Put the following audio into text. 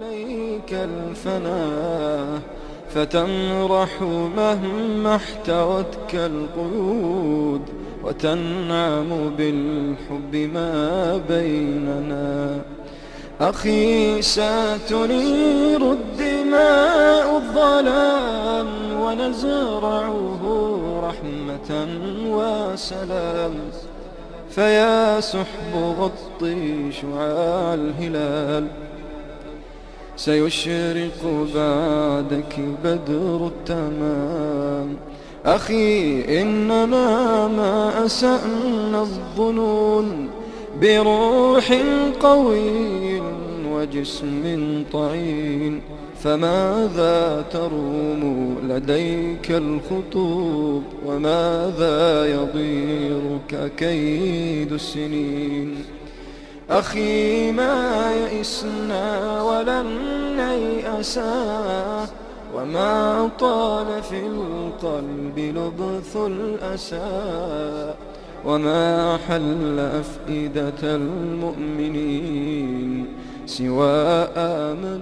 عليك الفناء فتمرح مهما احتوتك القيود وتنعم بالحب ما بيننا. أخي ستنير الدماء الظلام ونزرعه رحمة وسلام، فيا سحب غطي شعاع الهلال سيشرق بعدك بدر التمام. أخي إننا ما أسأنا الظنون بروح قوي وجسم طعين، فماذا تروم لديك الخطوب وماذا يضيرك كيد السنين. أخي ما يئسنا ولن نيأسا وما طال في القلب لبث الأسى، وما حل أفئدة المؤمنين سوى آمل